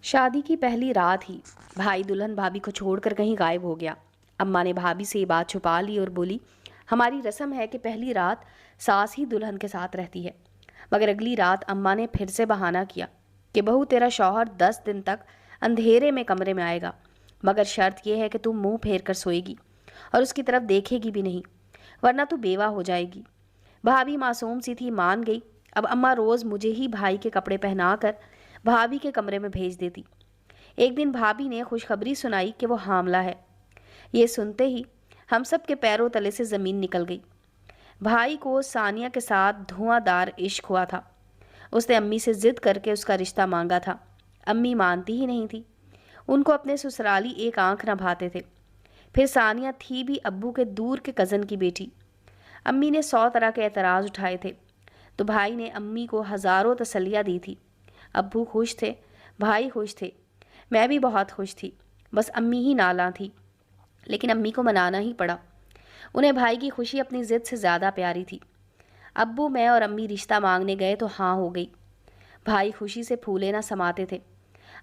शादी की पहली रात ही भाई दुल्हन भाभी को छोड़कर कहीं गायब हो गया। अम्मा ने भाभी से ये बात छुपा ली और बोली, हमारी रस्म है कि पहली रात सास ही दुल्हन के साथ रहती है। मगर अगली रात अम्मा ने फिर से बहाना किया कि बहू तेरा शौहर 10 दिन तक अंधेरे में कमरे में आएगा, मगर शर्त यह है कि तुम मुंह फेर कर सोएगी और उसकी तरफ देखेगी भी नहीं, वरना तू बेवा हो जाएगी। भाभी मासूम सी थी, मान गई। अब अम्मा रोज़ मुझे ही भाई के कपड़े पहना कर भाभी के कमरे में भेज देती। एक दिन भाभी ने खुशखबरी सुनाई कि वो हामला है। ये सुनते ही हम सब के पैरों तले से ज़मीन निकल गई। भाई को सानिया के साथ धुआंधार इश्क हुआ था। उसने अम्मी से ज़िद करके उसका रिश्ता मांगा था। अम्मी मानती ही नहीं थी। उनको अपने ससुराली एक आंख न भाते थे। फिर सानिया थी भी अब्बू के दूर के कज़न की बेटी। अम्मी ने 100 तरह के एतराज़ उठाए थे, तो भाई ने अम्मी को हज़ारों तसल्लियाँ दी थी। अब्बू खुश थे, भाई खुश थे, मैं भी बहुत खुश थी। बस अम्मी ही नाला थी, लेकिन अम्मी को मनाना ही पड़ा। उन्हें भाई की खुशी अपनी ज़िद से ज़्यादा प्यारी थी। अब्बू, मैं और अम्मी रिश्ता मांगने गए तो हाँ हो गई। भाई खुशी से फूले ना समाते थे।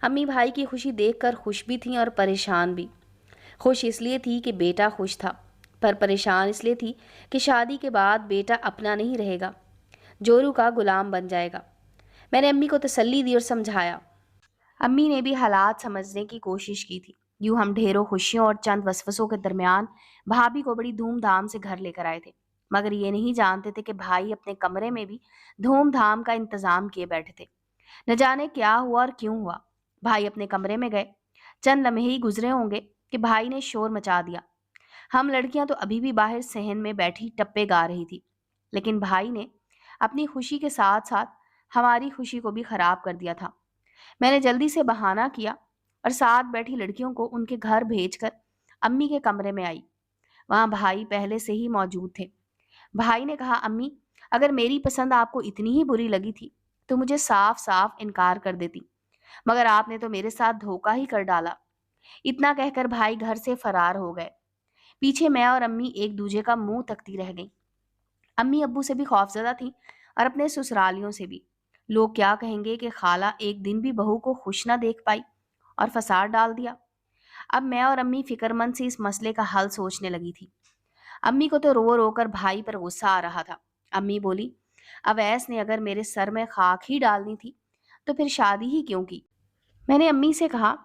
अम्मी भाई की खुशी देखकर खुश भी थीं और परेशान भी। खुश इसलिए थी कि बेटा खुश था, पर परेशान इसलिए थी कि शादी के बाद बेटा अपना नहीं रहेगा, जोरू का गुलाम बन जाएगा। मैंने अम्मी को तसल्ली दी और समझाया। अम्मी ने भी हालात समझने की कोशिश की थी। यूं हम ढेरों खुशियों और चंद वसवसों के दरमियान भाभी को बड़ी धूमधाम से घर लेकर आए थे, मगर ये नहीं जानते थे कि भाई अपने कमरे में भी धूमधाम का इंतजाम किए बैठे थे। न जाने क्या हुआ और क्यों हुआ। भाई अपने कमरे में गए। चंद लम्हे ही गुजरे होंगे कि भाई ने शोर मचा दिया। हम लड़कियां तो अभी भी बाहर सहन में बैठी टप्पे गा रही थी, लेकिन भाई ने अपनी खुशी के साथ साथ हमारी खुशी को भी खराब कर दिया था। मैंने जल्दी से बहाना किया और साथ बैठी लड़कियों को उनके घर भेजकर अम्मी के कमरे में आई। वहां भाई पहले से ही मौजूद थे। भाई ने कहा, अम्मी, अगर मेरी पसंद आपको इतनी ही बुरी लगी थी तो मुझे साफ साफ इनकार कर देती, मगर आपने तो मेरे साथ धोखा ही कर डाला। इतना कहकर भाई घर से फरार हो गए। पीछे मैं और अम्मी एक दूजे का मुंह तकती रह गई। अम्मी अब्बू से भी खौफजदा थी और अपने ससुरालियों से भी। लोग क्या कहेंगे कि खाला एक दिन भी बहू को खुश ना देख पाई और फसाद डाल दिया। अब मैं और अम्मी फिक्रमंद से इस मसले का हल सोचने लगी थी। अम्मी को तो रो रो कर भाई पर गुस्सा आ रहा था। अम्मी बोली, अवैस ने अगर मेरे सर में खाक ही डालनी थी तो फिर शादी ही क्यों की। मैंने अम्मी से कहा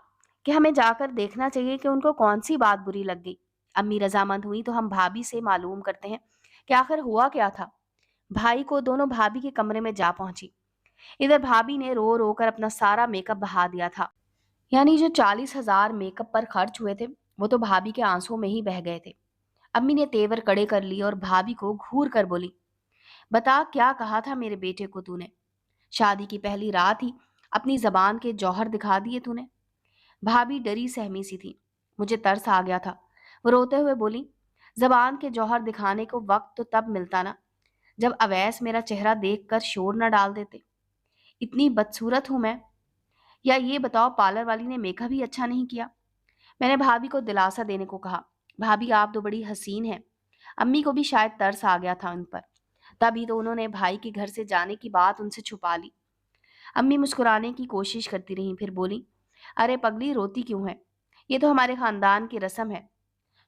कि हमें जाकर देखना चाहिए कि उनको कौन सी बात बुरी लग गई। अम्मी रजामंद हुई तो हम भाभी से मालूम करते हैं कि आखिर हुआ क्या था। भाई को दोनों भाभी के कमरे में जा पहुंची। इधर भाभी ने रो रो कर अपना सारा मेकअप बहा दिया था। यानी जो 40,000 मेकअप पर खर्च हुए थे वो तो भाभी के आंसुओं में ही बह गए थे। अम्मी ने तेवर कड़े कर लिए और भाभी को घूर कर बोली, बता क्या कहा था मेरे बेटे को तूने? शादी की पहली रात ही अपनी जबान के जौहर दिखा दिए तूने। भाभी डरी सहमी सी थी। मुझे तरस आ गया था। वो रोते हुए बोली, जबान के जौहर दिखाने को वक्त तो तब मिलता ना जब अवैस मेरा चेहरा देखकर शोर न डाल देते। इतनी बदसूरत हूं मैं? या ये बताओ, पार्लर वाली ने मेकअप भी अच्छा नहीं किया? मैंने भाभी को दिलासा देने को कहा, भाभी आप तो बड़ी हसीन हैं। अम्मी को भी शायद तरस आ गया था उन पर, तभी तो उन्होंने भाई के घर से जाने की बात उनसे छुपा ली। अम्मी मुस्कुराने की कोशिश करती रही, फिर बोली, अरे पगली, रोती क्यों है? ये तो हमारे खानदान की रस्म है।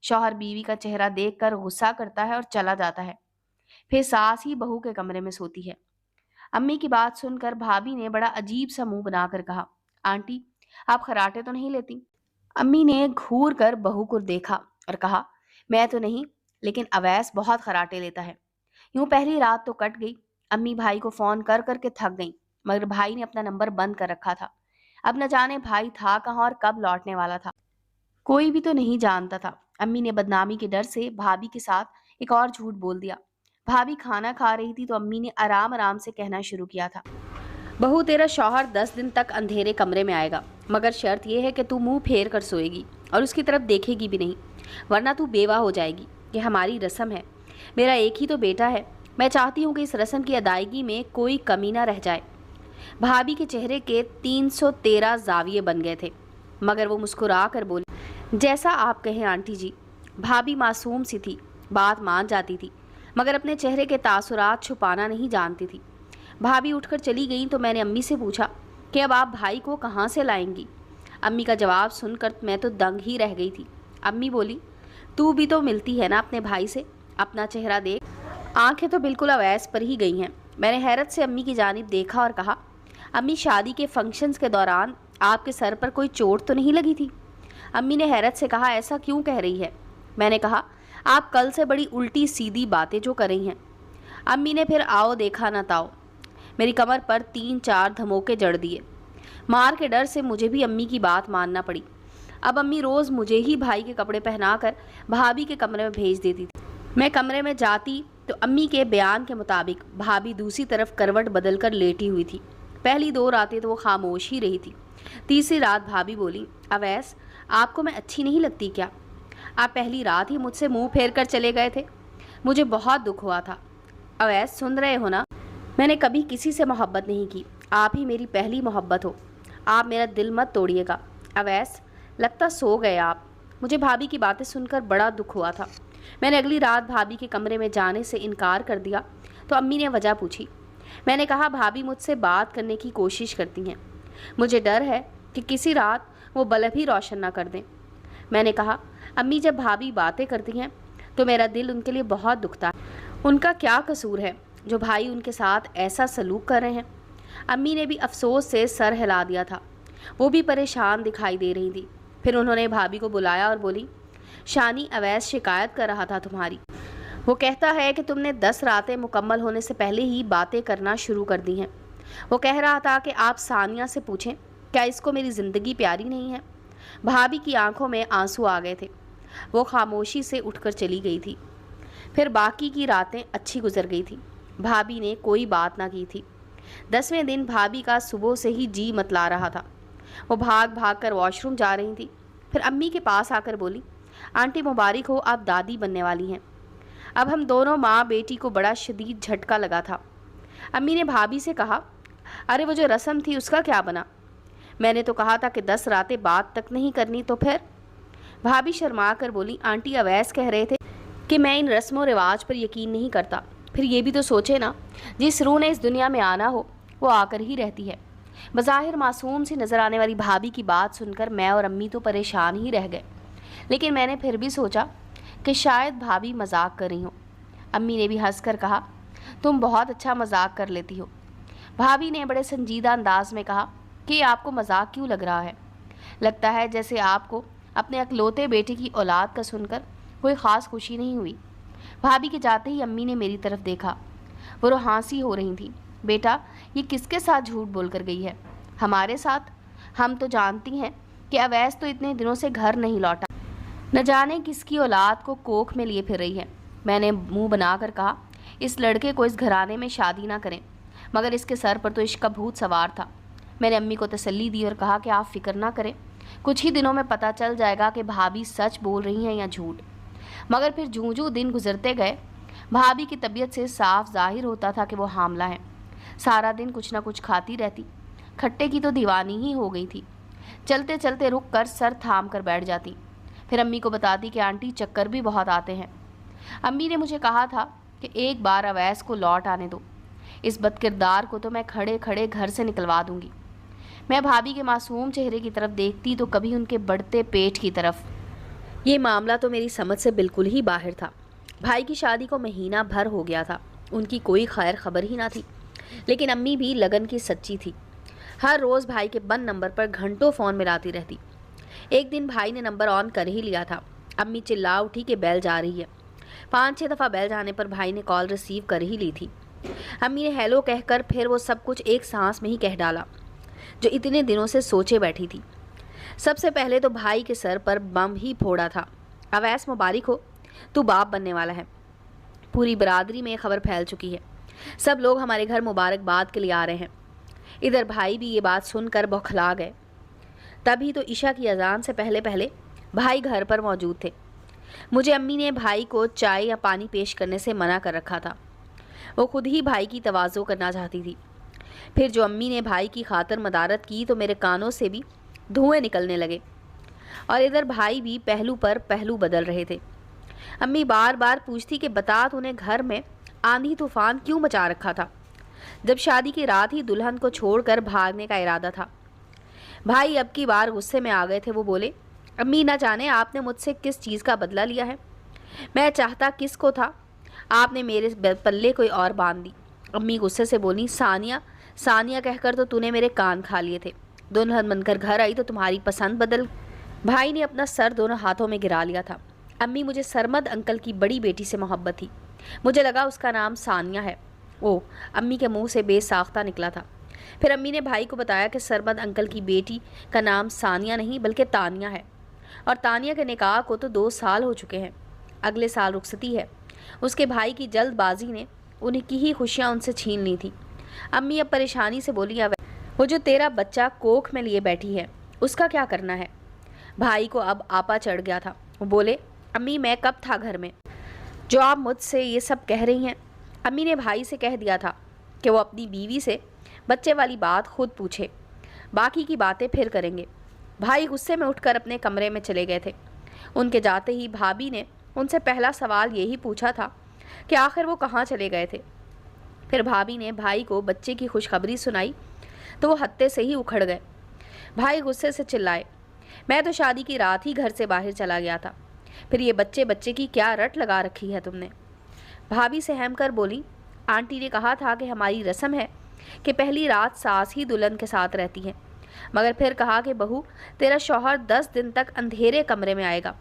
शौहर बीवी का चेहरा देखकर गुस्सा करता है और चला जाता है, फिर सास ही बहू के कमरे में सोती है। अम्मी की बात सुनकर भाभी ने बड़ा अजीब सा मुंह बनाकर कहा, आंटी, आप खराटे तो नहीं लेती? अम्मी ने घूर कर बहू को देखा और कहा, मैं तो नहीं, लेकिन अवैस बहुत खराटे लेता है। यूं पहली रात तो कट गई। अम्मी भाई को फोन कर करके थक गई, मगर भाई ने अपना नंबर बंद कर रखा था। अब न जाने भाई था कहाँ और कब लौटने वाला था, कोई भी तो नहीं जानता था। अम्मी ने बदनामी के डर से भाभी के साथ एक और झूठ बोल दिया। भाभी खाना खा रही थी तो अम्मी ने आराम आराम से कहना शुरू किया था, बहू तेरा शौहर 10 दिन तक अंधेरे कमरे में आएगा, मगर शर्त यह है कि तू मुंह फेर कर सोएगी और उसकी तरफ देखेगी भी नहीं, वरना तू बेवा हो जाएगी। ये हमारी रस्म है। मेरा एक ही तो बेटा है। मैं चाहती हूँ कि इस रस्म की अदायगी में कोई कमी ना रह जाए। भाभी के चेहरे के 313 जाविये बन गए थे, मगर वो मुस्कुरा कर बोली, जैसा आप कहें आंटी जी। भाभी मासूम सी थी, बात मान जाती थी, मगर अपने चेहरे के तासुरात छुपाना नहीं जानती थी। भाभी उठकर चली गई तो मैंने अम्मी से पूछा कि अब आप भाई को कहाँ से लाएंगी? अम्मी का जवाब सुनकर मैं तो दंग ही रह गई थी। अम्मी बोली, तू भी तो मिलती है ना अपने भाई से, अपना चेहरा देख। आंखें तो बिल्कुल अवैस पर ही गई हैं। मैंने हैरत से अम्मी की जानिब देखा और कहा, अम्मी शादी के फंक्शंस के दौरान आपके सर पर कोई चोट तो नहीं लगी थी? अम्मी ने हैरत से कहा, ऐसा क्यों कह रही है? मैंने कहा, आप कल से बड़ी उल्टी सीधी बातें जो कर रही हैं। अम्मी ने फिर आओ देखा ना ताओ मेरी कमर पर 3-4 धमोके जड़ दिए। मार के डर से मुझे भी अम्मी की बात मानना पड़ी। अब अम्मी रोज़ मुझे ही भाई के कपड़े पहनाकर भाभी के कमरे में भेज देती थी। मैं कमरे में जाती तो अम्मी के बयान के मुताबिक भाभी दूसरी तरफ करवट बदलकर लेटी हुई थी। पहली 2 रातें तो वो खामोश ही रही थी। तीसरी रात भाभी बोली, अवैस आपको मैं अच्छी नहीं लगती क्या? आप पहली रात ही मुझसे मुंह फेर कर चले गए थे। मुझे बहुत दुख हुआ था। अवैस सुन रहे हो ना? मैंने कभी किसी से मोहब्बत नहीं की, आप ही मेरी पहली मोहब्बत हो। आप मेरा दिल मत तोड़िएगा। अवैस लगता सो गए आप। मुझे भाभी की बातें सुनकर बड़ा दुख हुआ था। मैंने अगली रात भाभी के कमरे में जाने से इनकार कर दिया तो अम्मी ने वजह पूछी। मैंने कहा, भाभी मुझसे बात करने की कोशिश करती हैं, मुझे डर है कि किसी रात वो बल्ब ही रोशन ना कर दें। मैंने कहा, अम्मी जब भाभी बातें करती हैं तो मेरा दिल उनके लिए बहुत दुखता है। उनका क्या कसूर है जो भाई उनके साथ ऐसा सलूक कर रहे हैं? अम्मी ने भी अफसोस से सर हिला दिया था। वो भी परेशान दिखाई दे रही थी। फिर उन्होंने भाभी को बुलाया और बोली, शानी अवैस शिकायत कर रहा था तुम्हारी। वो कहता है कि तुमने 10 रातें मुकम्मल होने से पहले ही बातें करना शुरू कर दी हैं। वो कह रहा था कि आप सानिया से पूछें, क्या इसको मेरी ज़िंदगी प्यारी नहीं है? भाभी की आंखों में आंसू आ गए थे। वो खामोशी से उठकर चली गई थी। फिर बाकी की रातें अच्छी गुजर गई थी। भाभी ने कोई बात ना की थी। 10वें दिन भाभी का सुबह से ही जी मतला रहा था। वो भाग भाग कर वॉशरूम जा रही थी। फिर अम्मी के पास आकर बोली, आंटी मुबारक हो, आप दादी बनने वाली हैं। अब हम दोनों माँ बेटी को बड़ा शदीद झटका लगा था। अम्मी ने भाभी से कहा, अरे वो जो रस्म थी उसका क्या बना? मैंने तो कहा था कि 10 रातें बात तक नहीं करनी। तो फिर? भाभी शर्मा कर बोली, आंटी अवैस कह रहे थे कि मैं इन रस्मों रिवाज पर यकीन नहीं करता। फिर ये भी तो सोचे ना, जिस रूह ने इस दुनिया में आना हो वो आकर ही रहती है। बज़ाहिर मासूम सी नज़र आने वाली भाभी की बात सुनकर मैं और अम्मी तो परेशान ही रह गए, लेकिन मैंने फिर भी सोचा कि शायद भाभी मजाक कर रही हो। अम्मी ने भी हंसकर कहा, तुम बहुत अच्छा मजाक कर लेती हो। भाभी ने बड़े संजीदा अंदाज में कहा कि आपको मजाक क्यों लग रहा है? लगता है जैसे आपको अपने अकलौते बेटे की औलाद का सुनकर कोई ख़ास खुशी नहीं हुई। भाभी के जाते ही अम्मी ने मेरी तरफ देखा। वो रोहांसी हो रही थी। बेटा, ये किसके साथ झूठ बोल कर गई है? हमारे साथ? हम तो जानती हैं कि अवैस तो इतने दिनों से घर नहीं लौटा, न जाने किसकी औलाद को कोख में लिए फिर रही है। मैंने मुंह बनाकर कहा, इस लड़के को इस घराने में शादी ना करें, मगर इसके सर पर तो इश्क का भूत सवार था। मैंने अम्मी को तसल्ली दी और कहा कि आप फिक्र ना करें, कुछ ही दिनों में पता चल जाएगा कि भाभी सच बोल रही हैं या झूठ। मगर फिर जूं-जूं दिन गुजरते गए, भाभी की तबीयत से साफ जाहिर होता था कि वो हामला है। सारा दिन कुछ ना कुछ खाती रहती, खट्टे की तो दीवानी ही हो गई थी। चलते चलते रुक कर सर थाम कर बैठ जाती। फिर अम्मी को बताती कि आंटी चक्कर भी बहुत आते हैं। अम्मी ने मुझे कहा था कि एक बार अवैस को लौट आने दो, इस बदकिरदार को तो मैं खड़े खड़े घर से निकलवा दूंगी। मैं भाभी के मासूम चेहरे की तरफ देखती तो कभी उनके बढ़ते पेट की तरफ। ये मामला तो मेरी समझ से बिल्कुल ही बाहर था। भाई की शादी को महीना भर हो गया था, उनकी कोई खैर खबर ही ना थी। लेकिन अम्मी भी लगन की सच्ची थी। हर रोज़ भाई के बंद नंबर पर घंटों फ़ोन मिलाती रहती। एक दिन भाई ने नंबर ऑन कर ही लिया था। अम्मी चिल्ला उठी कि बेल जा रही है। 5-6 दफ़ा बेल जाने पर भाई ने कॉल रिसीव कर ही ली थी। अम्मी ने हेलो कहकर फिर वो सब कुछ एक सांस में ही कह डाला जो इतने दिनों से सोचे बैठी थी। सबसे पहले तो भाई के सर पर बम ही फोड़ा था। अवैस मुबारक हो, तू बाप बनने वाला है। पूरी बरादरी में खबर फैल चुकी है। सब लोग हमारे घर मुबारकबाद के लिए आ रहे हैं। इधर भाई भी ये बात सुनकर बौखला गए। तभी तो ईशा की अजान से पहले पहले भाई घर पर मौजूद थे। मुझे अम्मी ने भाई को चाय या पानी पेश करने से मना कर रखा था। वो खुद ही भाई की तवाज़ो करना चाहती थी। फिर जो अम्मी ने भाई की खातर मदारत की तो मेरे कानों से भी धुएं निकलने लगे। और इधर भाई भी पहलू पर पहलू बदल रहे थे। अम्मी बार बार पूछती कि बता तूने घर में आंधी तूफान क्यों मचा रखा था, जब शादी की रात ही दुल्हन को छोड़कर भागने का इरादा था। भाई अब की बार गुस्से में आ गए थे। वो बोले, अम्मी ना जाने आपने मुझसे किस चीज़ का बदला लिया है। मैं चाहता किसको था, आपने मेरे पल्ले कोई और बांध दी। अम्मी गुस्से से बोली, सानिया सानिया कहकर तो तूने मेरे कान खा लिए थे। दुल्हन बनकर घर आई तो तुम्हारी पसंद बदल। भाई ने अपना सर दोनों हाथों में गिरा लिया था। अम्मी, मुझे सरमद अंकल की बड़ी बेटी से मोहब्बत थी। मुझे लगा उसका नाम सानिया है। ओ, अम्मी के मुंह से बेसाख्ता निकला था। फिर अम्मी ने भाई को बताया कि सरमद अंकल की बेटी का नाम सानिया नहीं बल्कि तानिया है, और तानिया के निकाह को तो 2 साल हो चुके हैं। अगले साल रुखसती है। उसके भाई की जल्दबाजी ने उनकी ही खुशियाँ उनसे छीन ली थी। अम्मी अब परेशानी से बोली, अब वो जो तेरा बच्चा कोख में लिए बैठी है उसका क्या करना है। भाई को अब आपा चढ़ गया था। वो बोले, अम्मी मैं कब था घर में जो आप मुझसे ये सब कह रही हैं। अम्मी ने भाई से कह दिया था कि वो अपनी बीवी से बच्चे वाली बात खुद पूछे, बाकी की बातें फिर करेंगे। भाई गुस्से में उठकर अपने कमरे में चले गए थे। उनके जाते ही भाभी ने उनसे पहला सवाल यही पूछा था कि आखिर वो कहाँ चले गए थे। फिर भाभी ने भाई को बच्चे की खुशखबरी सुनाई तो वो हत्ते से ही उखड़ गए। भाई गुस्से से चिल्लाए, मैं तो शादी की रात ही घर से बाहर चला गया था, फिर ये बच्चे बच्चे की क्या रट लगा रखी है तुमने। भाभी सहम कर बोली, आंटी ने कहा था कि हमारी रस्म है कि पहली रात सास ही दुल्हन के साथ रहती है, मगर फिर कहा कि बहू तेरा शौहर 10 दिन तक अंधेरे कमरे में आएगा,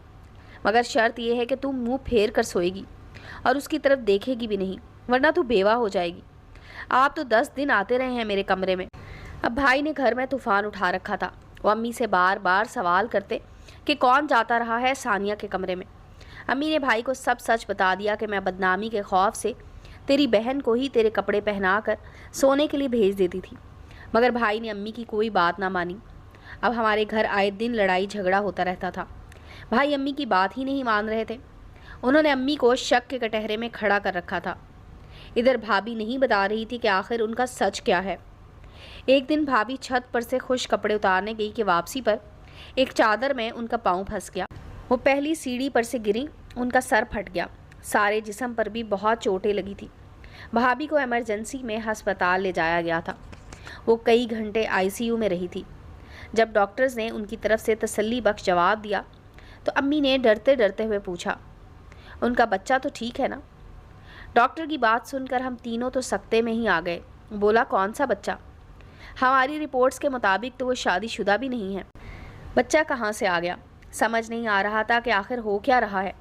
मगर शर्त यह है कि तू मुंह फेर कर सोएगी और उसकी तरफ देखेगी भी नहीं, वरना तू बेवा हो जाएगी। आप तो 10 दिन आते रहे हैं मेरे कमरे में। अब भाई ने घर में तूफान उठा रखा था। वो अम्मी से बार बार सवाल करते कि कौन जाता रहा है सानिया के कमरे में। अम्मी ने भाई को सब सच बता दिया कि मैं बदनामी के खौफ से तेरी बहन को ही तेरे कपड़े पहना कर सोने के लिए भेज देती थी, मगर भाई ने अम्मी की कोई बात ना मानी। अब हमारे घर आए दिन लड़ाई झगड़ा होता रहता था। भाई अम्मी की बात ही नहीं मान रहे थे। उन्होंने अम्मी को शक के कटहरे में खड़ा कर रखा था। इधर भाभी नहीं बता रही थी कि आखिर उनका सच क्या है। एक दिन भाभी छत पर से खुश कपड़े उतारने गई कि वापसी पर एक चादर में उनका पाँव फंस गया। वो पहली सीढ़ी पर से गिरी, उनका सर फट गया। सारे जिस्म पर भी बहुत चोटें लगी थी। भाभी को इमरजेंसी में अस्पताल ले जाया गया था। वो कई घंटे आईसीयू में रही थी। जब डॉक्टर्स ने उनकी तरफ से तसल्ली बख्श जवाब दिया तो अम्मी ने डरते डरते हुए पूछा, उनका बच्चा तो ठीक है ना। डॉक्टर की बात सुनकर हम तीनों तो सकते में ही आ गए। बोला, कौन सा बच्चा? हमारी रिपोर्ट्स के मुताबिक तो वो शादीशुदा भी नहीं है। बच्चा कहाँ से आ गया? समझ नहीं आ रहा था कि आखिर हो क्या रहा है।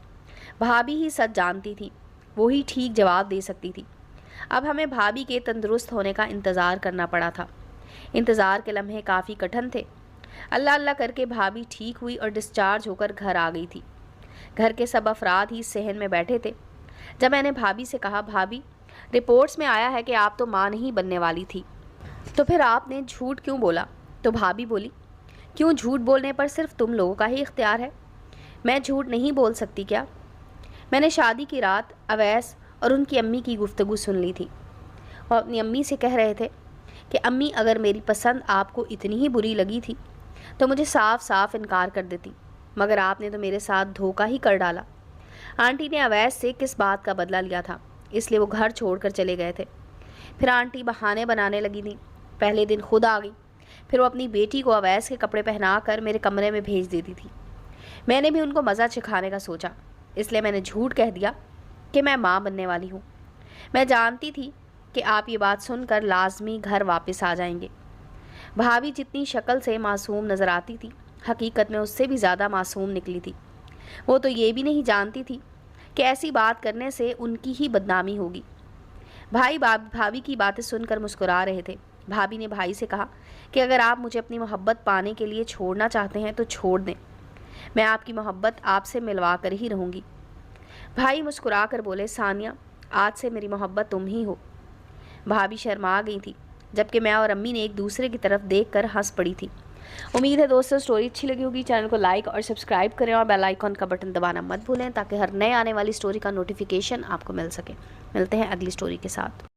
भाभी ही सच जानती थी, वो ही ठीक जवाब दे सकती थी। अब हमें भाभी के तंदुरुस्त होने का इंतज़ार करना पड़ा था। इंतज़ार के लम्हे काफ़ी कठिन थे। अल्लाह अल्लाह करके भाभी ठीक हुई और डिस्चार्ज होकर घर आ गई थी। घर के सब अफराद ही सहन में बैठे थे। जब मैंने भाभी से कहा, भाभी रिपोर्ट्स में आया है कि आप तो माँ नहीं बनने वाली थी, तो फिर आपने झूठ क्यों बोला? तो भाभी बोली, क्यों झूठ बोलने पर सिर्फ तुम लोगों का ही इख्तियार है? मैं झूठ नहीं बोल सकती क्या? मैंने शादी की रात अवैस और उनकी अम्मी की गुफ्तगू सुन ली थी। वो अपनी अम्मी से कह रहे थे कि अम्मी अगर मेरी पसंद आपको इतनी ही बुरी लगी थी तो मुझे साफ साफ इनकार कर देती, मगर आपने तो मेरे साथ धोखा ही कर डाला। आंटी ने अवैस से किस बात का बदला लिया था, इसलिए वो घर छोड़कर चले गए थे। फिर आंटी बहाने बनाने लगी थी। पहले दिन खुद आ गई, फिर वो अपनी बेटी को अवैस के कपड़े पहना कर मेरे कमरे में भेज देती थी। मैंने भी उनको मज़ा चखाने का सोचा, इसलिए मैंने झूठ कह दिया कि मैं माँ बनने वाली हूँ। मैं जानती थी कि आप ये बात सुनकर लाजमी घर वापस आ जाएंगे। भाभी जितनी शक्ल से मासूम नज़र आती थी, हकीकत में उससे भी ज़्यादा मासूम निकली थी। वो तो ये भी नहीं जानती थी कि ऐसी बात करने से उनकी ही बदनामी होगी। भाई भाभी की बातें सुनकर मुस्कुरा रहे थे। भाभी ने भाई से कहा कि अगर आप मुझे अपनी मोहब्बत पाने के लिए छोड़ना चाहते हैं तो छोड़ दें, मैं आपकी मोहब्बत आपसे मिलवा कर ही रहूँगी। भाई मुस्कुरा कर बोले, सानिया आज से मेरी मोहब्बत तुम ही हो। भाभी शर्मा गई थी, जबकि मैं और अम्मी ने एक दूसरे की तरफ देखकर हंस पड़ी थी। उम्मीद है दोस्तों स्टोरी अच्छी लगी होगी। चैनल को लाइक और सब्सक्राइब करें और बेल आइकॉन का बटन दबाना मत भूलें ताकि हर नए आने वाली स्टोरी का नोटिफिकेशन आपको मिल सके। मिलते हैं अगली स्टोरी के साथ।